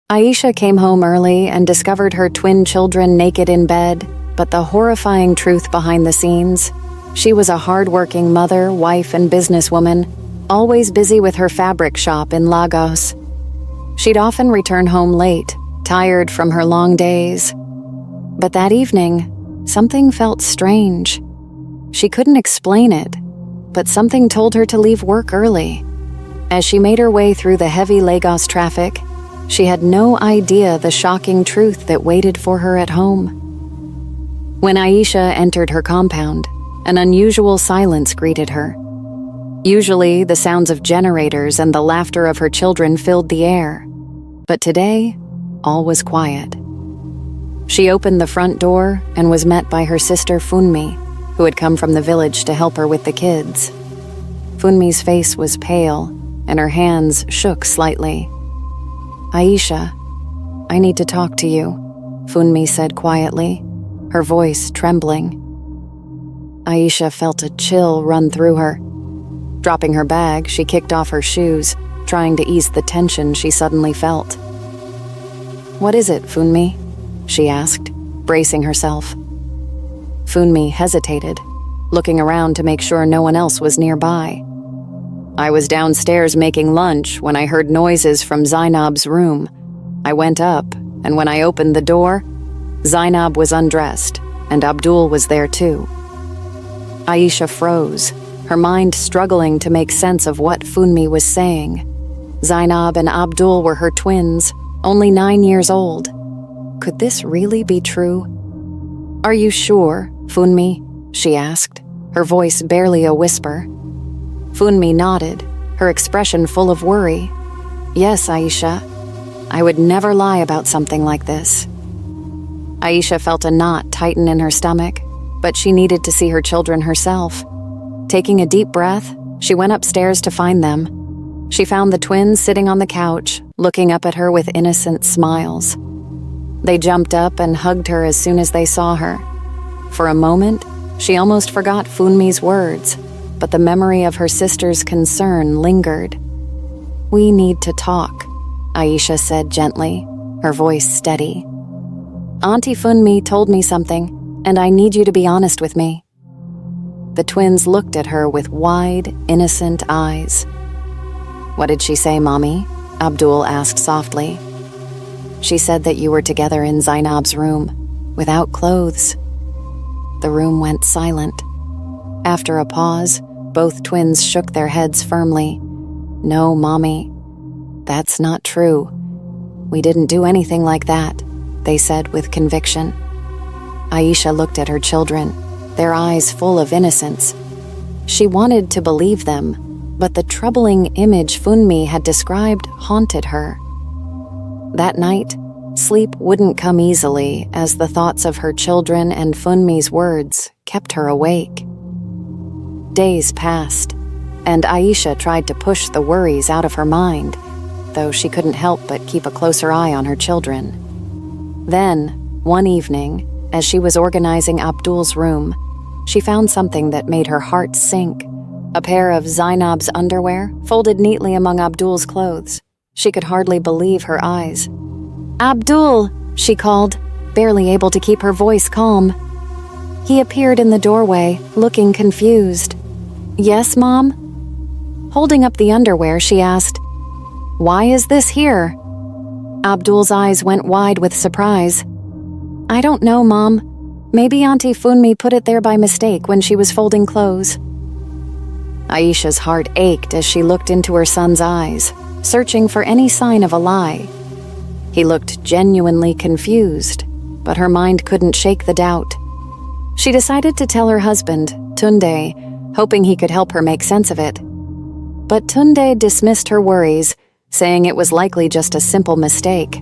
Aisha came home early and discovered her twin children naked in bed, but the horrifying truth behind the scenes: she was a hard-working mother, wife, and businesswoman, always busy with her fabric shop in Lagos. She'd often return home late, tired from her long days. But that evening, something felt strange. She couldn't explain it, but something told her to leave work early. As she made her way through the heavy Lagos traffic, she had no idea the shocking truth that waited for her at home. When Aisha entered her compound, an unusual silence greeted her. Usually, the sounds of generators and the laughter of her children filled the air. But today, all was quiet. She opened the front door and was met by her sister Funmi, who had come from the village to help her with the kids. Funmi's face was pale, and her hands shook slightly. "Aisha, I need to talk to you," Funmi said quietly, her voice trembling. Aisha felt a chill run through her. Dropping her bag, she kicked off her shoes, trying to ease the tension she suddenly felt. "What is it, Funmi?" she asked, bracing herself. Funmi hesitated, looking around to make sure no one else was nearby. "I was downstairs making lunch when I heard noises from Zainab's room. I went up, and when I opened the door, Zainab was undressed, and Abdul was there too." Aisha froze, her mind struggling to make sense of what Funmi was saying. Zainab and Abdul were her twins, only 9 years old. Could this really be true? "Are you sure, Funmi?" she asked, her voice barely a whisper. Funmi nodded, her expression full of worry. "Yes, Aisha. I would never lie about something like this." Aisha felt a knot tighten in her stomach, but she needed to see her children herself. Taking a deep breath, she went upstairs to find them. She found the twins sitting on the couch, looking up at her with innocent smiles. They jumped up and hugged her as soon as they saw her. For a moment, she almost forgot Funmi's words, but the memory of her sister's concern lingered. "We need to talk," Aisha said gently, her voice steady. "Auntie Funmi told me something, and I need you to be honest with me." The twins looked at her with wide, innocent eyes. "What did she say, Mommy?" Abdul asked softly. "She said that you were together in Zainab's room, without clothes." The room went silent. After a pause, both twins shook their heads firmly. "No, Mommy, that's not true. We didn't do anything like that," they said with conviction. Aisha looked at her children, their eyes full of innocence. She wanted to believe them, but the troubling image Funmi had described haunted her. That night, sleep wouldn't come easily as the thoughts of her children and Funmi's words kept her awake. Days passed, and Aisha tried to push the worries out of her mind, though she couldn't help but keep a closer eye on her children. Then, one evening, as she was organizing Abdul's room, she found something that made her heart sink. A pair of Zainab's underwear folded neatly among Abdul's clothes. She could hardly believe her eyes. "Abdul!" she called, barely able to keep her voice calm. He appeared in the doorway, looking confused. "Yes, Mom?" Holding up the underwear, she asked, "Why is this here?" Abdul's eyes went wide with surprise. "I don't know, Mom. Maybe Auntie Funmi put it there by mistake when she was folding clothes." Aisha's heart ached as she looked into her son's eyes, searching for any sign of a lie. He looked genuinely confused, but her mind couldn't shake the doubt. She decided to tell her husband, Tunde, hoping he could help her make sense of it. But Tunde dismissed her worries, saying it was likely just a simple mistake.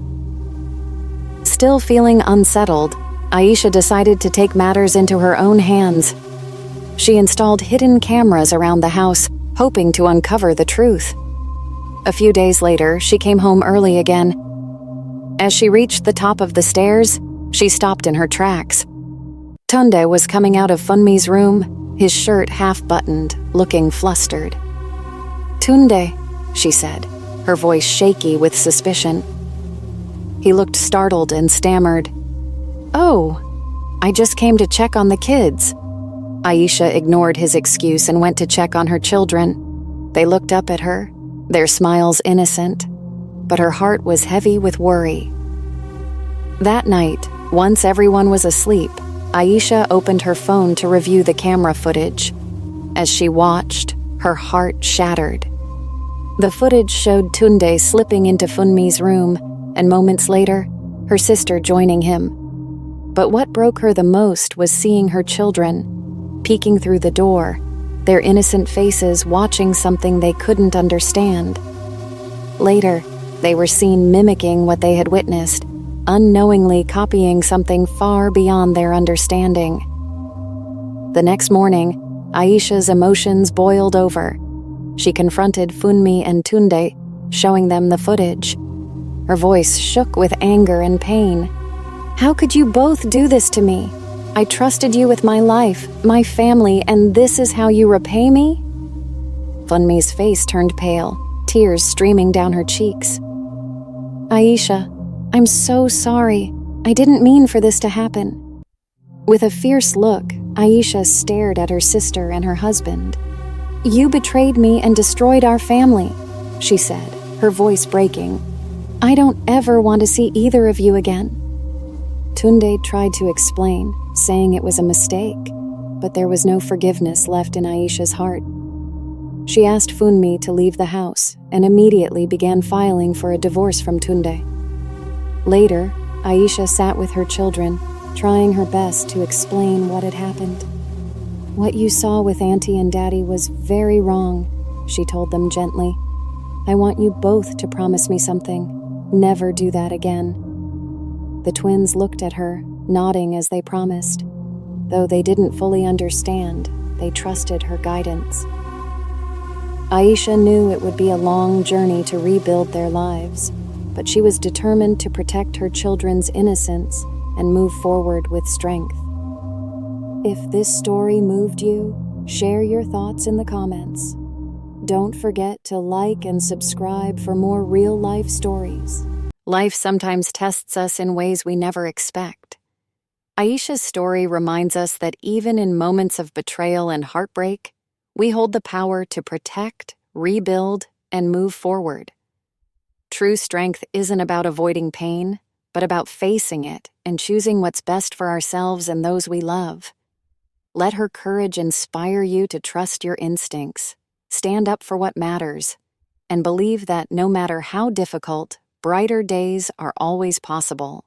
Still feeling unsettled, Aisha decided to take matters into her own hands. She installed hidden cameras around the house, hoping to uncover the truth. A few days later, she came home early again. As she reached the top of the stairs, she stopped in her tracks. Tunde was coming out of Funmi's room, his shirt half-buttoned, looking flustered. "Tunde," she said, her voice shaky with suspicion. He looked startled and stammered, "Oh, I just came to check on the kids." Aisha ignored his excuse and went to check on her children. They looked up at her, their smiles innocent, but her heart was heavy with worry. That night, once everyone was asleep, Aisha opened her phone to review the camera footage. As she watched, her heart shattered. The footage showed Tunde slipping into Funmi's room, and moments later, her sister joining him. But what broke her the most was seeing her children, peeking through the door, their innocent faces watching something they couldn't understand. Later, they were seen mimicking what they had witnessed, unknowingly copying something far beyond their understanding. The next morning, Aisha's emotions boiled over. She confronted Funmi and Tunde, showing them the footage. Her voice shook with anger and pain. "How could you both do this to me? I trusted you with my life, my family, and this is how you repay me?" Funmi's face turned pale, tears streaming down her cheeks. "Aisha, I'm so sorry. I didn't mean for this to happen." With a fierce look, Aisha stared at her sister and her husband. "You betrayed me and destroyed our family," she said, her voice breaking. "I don't ever want to see either of you again." Tunde tried to explain, saying it was a mistake, but there was no forgiveness left in Aisha's heart. She asked Funmi to leave the house and immediately began filing for a divorce from Tunde. Later, Aisha sat with her children, trying her best to explain what had happened. "What you saw with Auntie and Daddy was very wrong," she told them gently. "I want you both to promise me something. Never do that again." The twins looked at her, nodding as they promised. Though they didn't fully understand, they trusted her guidance. Aisha knew it would be a long journey to rebuild their lives, but she was determined to protect her children's innocence and move forward with strength. If this story moved you, share your thoughts in the comments. Don't forget to like and subscribe for more real-life stories. Life sometimes tests us in ways we never expect. Aisha's story reminds us that even in moments of betrayal and heartbreak, we hold the power to protect, rebuild, and move forward. True strength isn't about avoiding pain, but about facing it and choosing what's best for ourselves and those we love. Let her courage inspire you to trust your instincts, stand up for what matters, and believe that no matter how difficult, brighter days are always possible.